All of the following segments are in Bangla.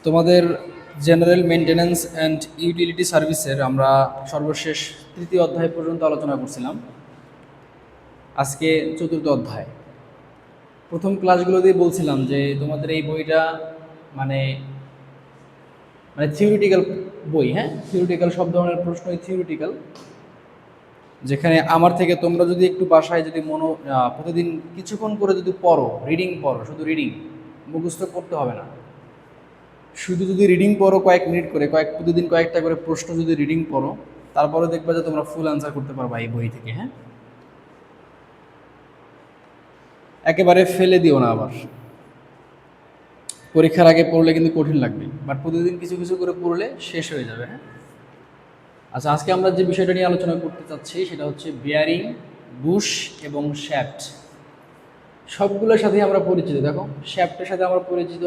তোমাদের জেনারেল মেনটেন্যান্স অ্যান্ড ইউটিলিটি সার্ভিসের আমরা সর্বশেষ তৃতীয় অধ্যায় পর্যন্ত আলোচনা করছিলাম। আজকে চতুর্থ অধ্যায়। প্রথম ক্লাসগুলোতেই বলছিলাম যে তোমাদের এই বইটা মানে মানে থিওরিটিক্যাল বই, হ্যাঁ, থিওরিটিক্যাল সব ধরনের প্রশ্নই থিওরিটিক্যাল, যেখানে আমার থেকে তোমরা যদি একটু বাসায় যদি প্রতিদিন কিছুক্ষণ করে যদি পড়ো, রিডিং পড়ো, শুধু রিডিং, মুখস্থ করতে হবে না, শুধু যদি রিডিং পড়ো কয়েক মিনিট করে, প্রতিদিন কয়েকটা করে প্রশ্ন যদি রিডিং পড়ো, তারপরে দেখবা যে তোমরা ফুল অ্যান্সার করতে পারবা এই বই থেকে। হ্যাঁ, একেবারে ফেলে দিও না, আবার পরীক্ষার আগে পড়লে কিন্তু কঠিন লাগবে, বাট প্রতিদিন কিছু কিছু করে পড়লে শেষ হয়ে যাবে। হ্যাঁ, আচ্ছা, আজকে আমরা যে বিষয়টা নিয়ে আলোচনা করতে চাচ্ছি সেটা হচ্ছে বিয়ারিং, বুশ এবং শ্যাফট। সবগুলোর সাথেই আমরা পরিচিত। দেখো, শ্যাফটের সাথে আমরা পরিচিত,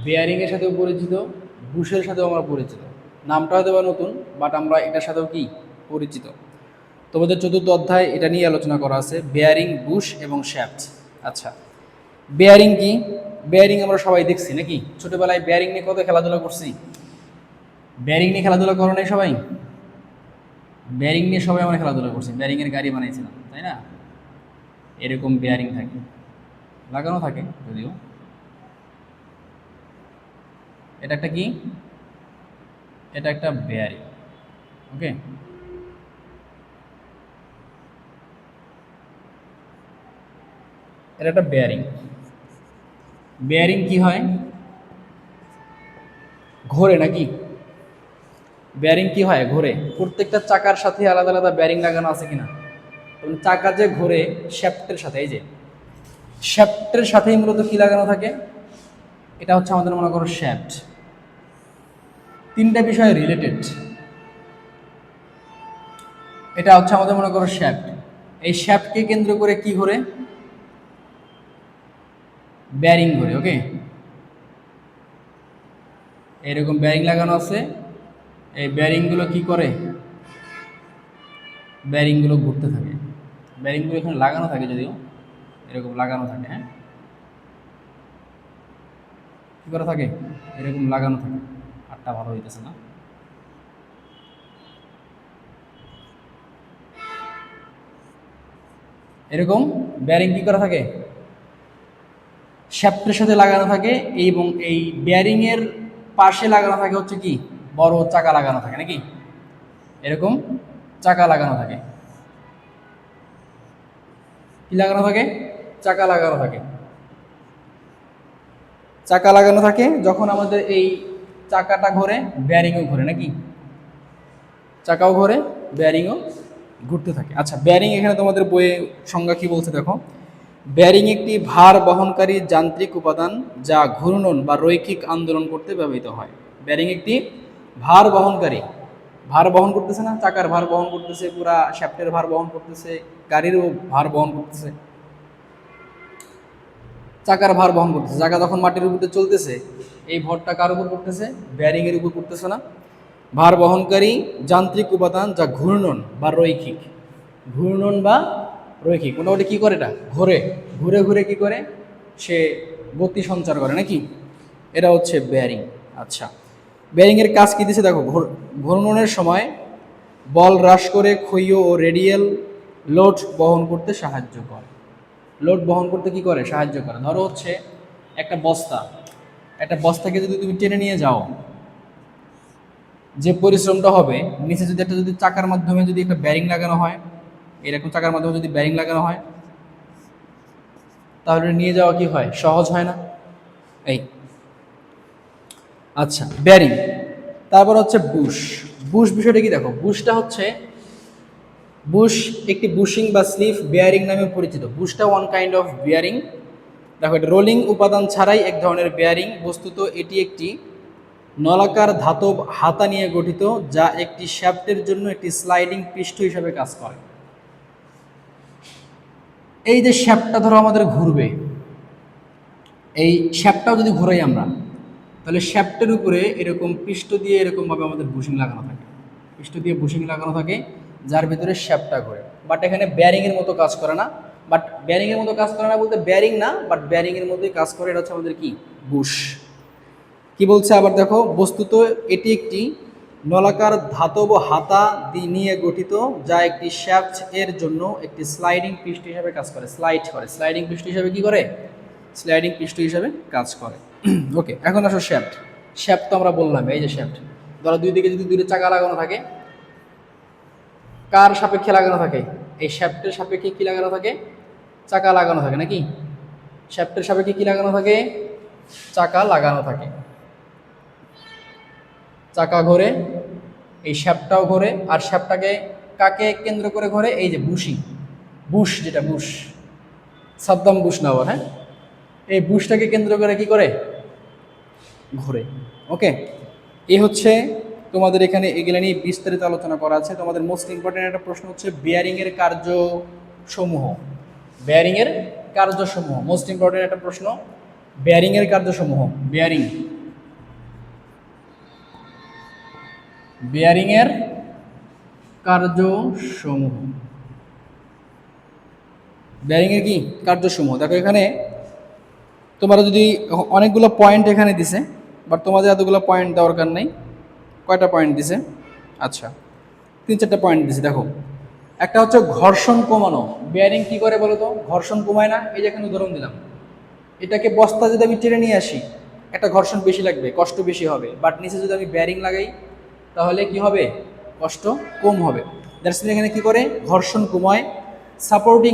বেয়ারিংয়ের সাথেও পরিচিত, বুশের সাথেও আমরা পরিচিত। নামটা হয়তো বা নতুন, বাট আমরা এটার সাথেও কি পরিচিত। তোমাদের চতুর্থ অধ্যায় এটা নিয়ে আলোচনা করা আছে, বেয়ারিং, বুশ এবং শ্যাফট। আচ্ছা, বেয়ারিং কি? বেয়ারিং আমরা সবাই দেখছি নাকি? ছোটবেলায় বেয়ারিং নিয়ে কত খেলাধুলা করছি। বেয়ারিং নিয়ে খেলাধুলা করো নাই সবাই? বেয়ারিং নিয়ে সবাই আমরা খেলাধুলা করছি, বেয়ারিংয়ের গাড়ি বানাইছিলাম, তাই না? এরকম বেয়ারিং থাকে, লাগানো থাকে যদিও। এটা একটা কি? এটা একটা বেয়ারিং। ওকে, এটা একটা বেয়ারিং। বেয়ারিং কি হয়? ঘোরে নাকি? বেয়ারিং কি হয়? ঘোরে। প্রত্যেকটা চাকার সাথে আলাদা আলাদা বেয়ারিং লাগানো আছে কিনা? এবং চাকা যে ঘোরে শ্যাফটের সাথে, এই যে শ্যাফটের সাথেই মূলত কি লাগানো থাকে? এটা হচ্ছে আমাদের মনে করো শ্যাফট। তিনটা বিষয় রিলেটেড। এটা হচ্ছে আমাদের মনে করো শ্যাফট। এই শ্যাফটকে কেন্দ্র করে কি ঘোরে? বেয়ারিং ঘোরে। ওকে, এরকম বেয়ারিং লাগানো আছে। এই বেয়ারিংগুলো কি করে? বেয়ারিংগুলো ঘুরতে থাকে। বেয়ারিংগুলো এখানে লাগানো থাকে, যদিও এরকম লাগানো থাকে। হ্যাঁ, কী করা থাকে? এরকম লাগানো থাকে। আটটা ভালো হইতেছে না। এরকম বেয়ারিং কী করা থাকে? শ্যাফটের সাথে লাগানো থাকে, এবং এই বেয়ারিংয়ের পাশে লাগানো থাকে হচ্ছে কি, বড় চাকা লাগানো থাকে নাকি? এরকম চাকা লাগানো থাকে। কি লাগানো থাকে? চাকা লাগানো থাকে। চাকা লাগানো থাকে। যখন আমাদের এই চাকাটা ঘোরে, বেয়ারিংও ঘোরে নাকি? চাকাও ঘোরে, বেয়ারিংও ঘুরতে থাকে। আচ্ছা, বেয়ারিং এখানে তোমাদের বইয়ে সংজ্ঞা কি বলছে দেখো। বেয়ারিং একটি ভার বহনকারী যান্ত্রিক উপাদান যা ঘূর্ণন বা রৈখিক আন্দোলন করতে ব্যবহৃত হয়। বেয়ারিং একটি ভার বহনকারী, ভার বহন করতেছে না? চাকার ভার বহন করতেছে, পুরা শ্যাফটের ভার বহন করতেছে, গাড়িরও ভার বহন করতেছে। চাকার ভার বহন করতেছে। চাকা যখন মাটির উপরে চলতেছে, এই ভরটা কার উপর পড়তেছে? বেয়ারিংয়ের উপর পড়তেছে না? ভার বহনকারী যান্ত্রিক উপাদান যা ঘূর্ণন বা রৈখিক, ঘূর্ণন বা রৈখিক, মোটামুটি কী করে? এটা ঘোরে, ঘুরে ঘুরে কী করে? সে গতি সঞ্চার করে নাকি? এটা হচ্ছে বেয়ারিং। আচ্ছা, বেয়ারিংয়ের কাজ কী দিছে দেখো। ঘূর্ণনের সময় বল হ্রাস করে ক্ষয়ীয় ও রেডিয়াল লোড বহন করতে সাহায্য করে। লোড বহন করতে কি করে? সাহায্য করে। ধরো হচ্ছে একটা বস্তা, একটা বস্তাকে যদি তুমি টেনে নিয়ে যাও, যে পরিশ্রমটা হবে, নিচে যদি একটা যদি চাকার মাধ্যমে যদি একটা ব্যারিং লাগানো হয়, এরকম চাকার মাধ্যমে যদি ব্যারিং লাগানো হয়, তাহলে নিয়ে যাওয়া কি হয়? সহজ হয় না? এই আচ্ছা, ব্যারিং। তারপর হচ্ছে বুশ। বুশ বিষয়টা কি দেখো। বুশটা হচ্ছে, বুশ একটি বুশিং বা স্লিভ বেয়ারিং নামে পরিচিত। বুশটা ওয়ান কাইন্ড অফ বেয়ারিং। দেখো, এটা রোলিং উপাদান ছাড়াই এক ধরনের বেয়ারিং। বস্তুত এটি একটি নলাকার ধাতব হাতা নিয়ে গঠিত, যা একটি শ্যাফটের জন্য একটি স্লাইডিং পৃষ্ঠ হিসাবে কাজ করে। এই যে শ্যাফটটা ধরো আমাদের ঘুরবে, এই শ্যাফটটাও যদি ঘুরাই আমরা, তাহলে শ্যাফটের উপরে এরকম পৃষ্ঠ দিয়ে এরকমভাবে আমাদের বুশিং লাগানো থাকে, পৃষ্ঠ দিয়ে বুশিং লাগানো থাকে, যার ভিতরে শ্যাফটটা ঘোরে। বাট এখানে বেয়ারিংয়ের মতো কাজ করে না, বাট বেয়ারিংয়ের মতো কাজ করে না বলতে বেয়ারিং না, বাট বেয়ারিংয়ের মতোই কাজ করে। এটা হচ্ছে আমাদের কি বুশ। কি বলছে আবার দেখো, বস্তুত এটি একটি নলাকার ধাতব হাতা নিয়ে গঠিত, যা একটি শ্যাফট এর জন্য একটি স্লাইডিং পৃষ্ঠ হিসাবে কাজ করে। স্লাইডিং পৃষ্ঠ হিসাবে কি করে? স্লাইডিং পৃষ্ঠ হিসাবে কাজ করে। ওকে, এখন আসো শ্যাফট। শ্যাফট তো আমরা বললাম, এই যে শ্যাফট, ধরো দুই দিকে যদি দুইটা চাকা লাগানো থাকে, কার সাপেক্ষে লাগানো থাকে? এই শ্যাফটের সাপেক্ষে কি লাগানো থাকে? চাকা লাগানো থাকে নাকি? শ্যাফটের সাপেক্ষে কি লাগানো থাকে? চাকা লাগানো থাকে। চাকা ঘোরে, এই শ্যাফটটাও ঘোরে, আর শ্যাফটটাকে কাকে কেন্দ্র করে ঘোরে? এই যে বুশ, যেটা বুশ, সাদ্দাম বুশ না আবার, হ্যাঁ, এই বুশটাকে কেন্দ্র করে কি করে? ঘোরে। ওকে, এই হচ্ছে তোমাদের এখানে এগুলো নিয়ে বিস্তারিত আলোচনা করা আছে। তোমাদের মোস্ট ইম্পর্টেন্ট একটা প্রশ্ন হচ্ছে বেয়ারিংয়ের কার্যসমূহ। বেয়ারিংয়ের কার্যসমূহ মোস্ট ইম্পর্টেন্ট একটা প্রশ্ন। বেয়ারিংয়ের কার্যসমূহ, বেয়ারিংয়ের কার্যসমূহ, বেয়ারিংয়ের কি কার্যসমূহ। দেখো এখানে তোমরা যদি অনেকগুলো পয়েন্ট এখানে দিছে, বাট তোমাদের এতগুলো পয়েন্ট দরকার নেই। কয়টা পয়েন্ট দিছে? আচ্ছা, 3-4টা পয়েন্ট দিছে। দেখো, একটা হচ্ছে ঘর্ষণ কমানো। বেয়ারিং কি করে বলো তো? ঘর্ষণ কমায় না। এই যে এখানে উদাহরণ দিলাম, এটাকে বস্তা যদি আমি টেনে নিয়ে আসি, একটা ঘর্ষণ বেশি লাগবে, কষ্ট বেশি হবে। বাট নিচে যদি আমি বেয়ারিং লাগাই, তাহলে কি হবে? কষ্ট কম হবে। দ্যাটস মিন এখানে কি করে? ঘর্ষণ কমায়। সাপোর্টিং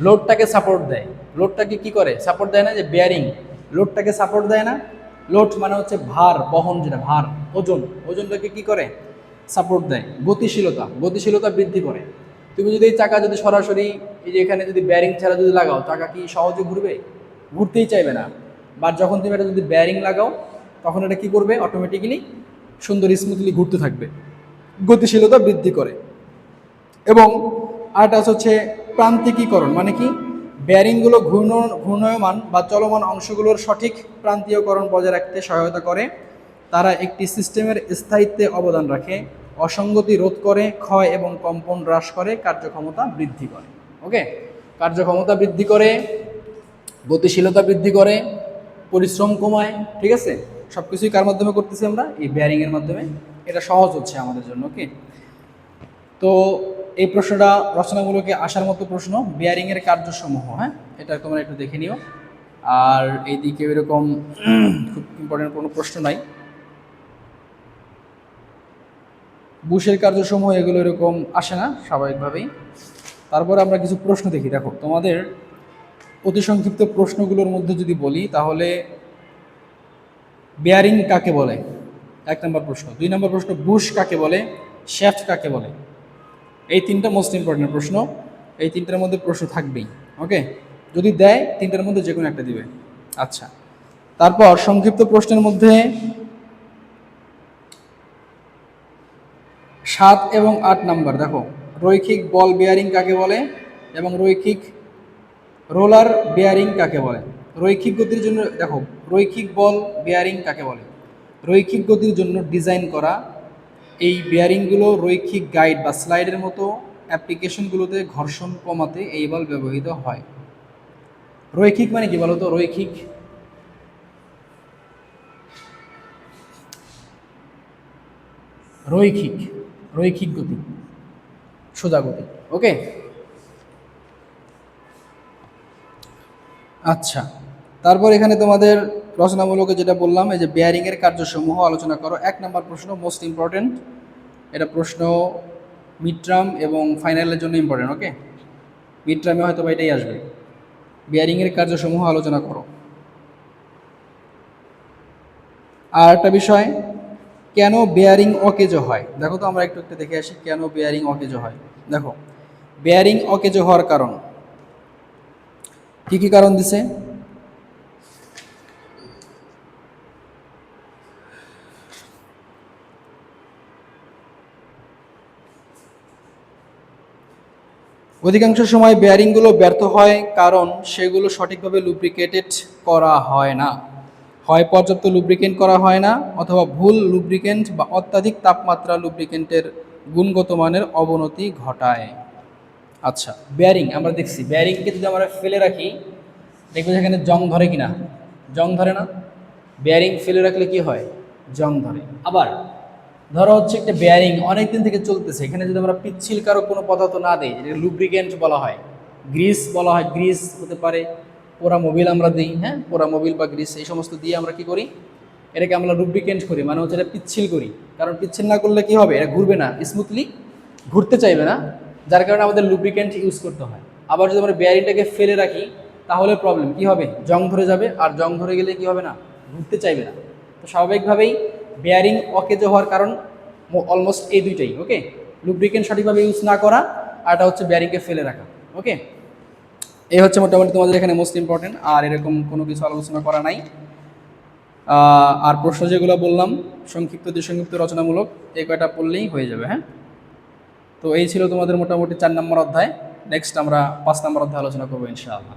লোডটাকে সাপোর্ট দেয়। লোডটাকে কি করে? সাপোর্ট দেয় না? যে বেয়ারিং লোডটাকে সাপোর্ট দেয় না? লোড মানে হচ্ছে ভার বহন, যেটা ভার, ওজনটাকে কি করে? সাপোর্ট দেয়। গতিশীলতা বৃদ্ধি করে। তুমি যদি এই চাকা যদি সরাসরি এই যে এখানে যদি বেয়ারিং ছাড়া যদি লাগাও, চাকা কি সহজে ঘুরবে? ঘুরতেই চাইবে না। বাট যখন তুমি এটা যদি বেয়ারিং লাগাও, তখন এটা কি করবে? অটোমেটিক্যালি সুন্দর স্মুথলি ঘুরতে থাকবে, গতিশীলতা বৃদ্ধি করে। এবং আরেকটা হচ্ছে প্রান্তিকীকরণ। মানে কি? বেয়ারিংগুলো ঘূর্ণয়মান বা চলমান অংশগুলোর সঠিক প্রান্তীয়করণ বজায় রাখতে সহায়তা করে। তারা একটি সিস্টেমের স্থায়িত্বে অবদান রাখে, অসঙ্গতি রোধ করে, ক্ষয় এবং কম্পন হ্রাস করে, কার্যক্ষমতা বৃদ্ধি করে। ওকে, কার্যক্ষমতা বৃদ্ধি করে, গতিশীলতা বৃদ্ধি করে, পরিশ্রম কমায়। ঠিক আছে, সব কিছুই কার মাধ্যমে করতেছি আমরা? এই বেয়ারিংয়ের মাধ্যমে। এটা সহজ হচ্ছে আমাদের জন্য। ওকে, তো এই প্রশ্নটা রচনামূলকে আসার মতো প্রশ্ন, বেয়ারিংয়ের কার্যসমূহ। হ্যাঁ, এটা তোমরা একটু দেখে নিও। আর এইদিকে এরকম খুব ইম্পর্টেন্ট কোনো প্রশ্ন নাই। বুশের কার্যসমূহ এগুলো এরকম আসে না স্বাভাবিকভাবেই। তারপরে আমরা কিছু প্রশ্ন দেখি। দেখো, তোমাদের অতি সংক্ষিপ্ত প্রশ্নগুলোর মধ্যে যদি বলি, তাহলে বেয়ারিং কাকে বলে? 1 নম্বর প্রশ্ন। 2 নম্বর প্রশ্ন, বুশ কাকে বলে? শ্যাফট কাকে বলে? এই 3টা মোস্ট ইম্পর্টেন্ট প্রশ্ন। এই 3টার মধ্যে প্রশ্ন থাকবেই। ওকে, যদি দেয় 3টার মধ্যে যে কোনো একটা দিবে। আচ্ছা, তারপর সংক্ষিপ্ত প্রশ্নের মধ্যে 7 এবং 8 নাম্বার। দেখো, রৈখিক বল বেয়ারিং কাকে বলে এবং রৈখিক রোলার বেয়ারিং কাকে বলে? রৈখিক গতির জন্য, দেখো, রৈখিক বল বেয়ারিং কাকে বলে? রৈখিক গতির জন্য ডিজাইন করা এই বেয়ারিংগুলো রৈখিক গাইড বা স্লাইডের মতো অ্যাপ্লিকেশনগুলোতে ঘর্ষণ কমাতে এই বল ব্যবহৃত হয়। রৈখিক মানে কি বলো তো? রৈখিক রৈখিক রৈখিক গতি, সোজা গতি। ওকে, আচ্ছা, তারপর এখানে তোমাদের রচনামূলকে যেটা বললাম, এই যে বেয়ারিংয়ের কার্যসমূহ আলোচনা করো। 1 নম্বর প্রশ্ন মোস্ট ইম্পর্টেন্ট। এটা প্রশ্ন মিড টার্ম এবং ফাইনালের জন্য ইম্পর্টেন্ট। ওকে, মিড টার্মে হয়তো এটাই আসবে। বেয়ারিংয়ের কার্যসমূহ আলোচনা করো। আর একটা বিষয়, কেন বেয়ারিং অকেজো হয়? দেখো তো, আমরা একটু দেখে আসি কেন বেয়ারিং অকেজো হয়। দেখো, বেয়ারিং অকেজো হওয়ার কারণ কি কি কারণ দিছে? অধিকাংশ সময় বেয়ারিংগুলো ব্যর্থ হয় কারণ সেগুলো সঠিকভাবে লুব্রিকেটেড করা হয় না। হয় পর্যাপ্ত লুব্রিকেন্ট করা হয় না, অথবা ভুল লুব্রিকেন্ট বা অত্যাধিক তাপমাত্রা লুব্রিকেন্টের গুণগত মানের অবনতি ঘটায়। আচ্ছা, বেয়ারিং আমরা দেখছি, বেয়ারিংকে যদি আমরা ফেলে রাখি দেখবো যেখানে জং ধরে কিনা, জং ধরে না। বেয়ারিং ফেলে রাখলে কি হয়, জং ধরে। আবার ধরো হচ্ছে একটা বেয়ারিং অনেক দিন থেকে চলতেছে, এখানে যদি আমরা পিচ্ছিল কারো কোনো পদার্থ না দিই, যেটা লুব্রিকেন্ট বলা হয়, গ্রিস বলা হয়, গ্রিস হতে পারে, পোড়া মোবিল আমরা দিই, হ্যাঁ পোড়া মোবিল বা গ্রিস এই সমস্ত দিয়ে আমরা কি করি, এটাকে আমরা লুব্রিকেন্ট করি, মানে হচ্ছে এটা পিচ্ছিল করি। কারণ পিচ্ছিল না করলে কি হবে, এটা ঘুরবে না, স্মুথলি ঘুরতে চাইবে না, যার কারণে আমাদের লুব্রিকেন্ট ইউজ করতে হয়। আবার যদি আমরা বেয়ারিংটাকে ফেলে রাখি তাহলে প্রবলেম কি হবে, জং ধরে যাবে, আর জং ধরে গেলে কি হবে না, ঘুরতে চাইবে না। তো স্বাভাবিকভাবেই বেয়ারিং অকেজো হওয়ার কারণ অলমোস্ট এই দুইটাই। ওকে, লুব্রিকেন্ট সঠিকভাবে ইউজ না করা, আর এটা হচ্ছে বেয়ারিংকে ফেলে রাখা। ওকে, এই হচ্ছে মোটামুটি তোমাদের এখানে মোস্ট ইম্পর্টেন্ট, আর এরকম কোনো কিছু আলোচনা করা নাই। আর প্রশ্ন যেগুলো বললাম সংক্ষিপ্ত সংক্ষিপ্ত রচনামূলক, এই কয়টা পড়লেই হয়ে যাবে। হ্যাঁ, তো এই ছিল তোমাদের মোটামুটি 4 নম্বর অধ্যায়। নেক্সট আমরা 5 নম্বর অধ্যায় আলোচনা করবো ইনশাআল্লাহ।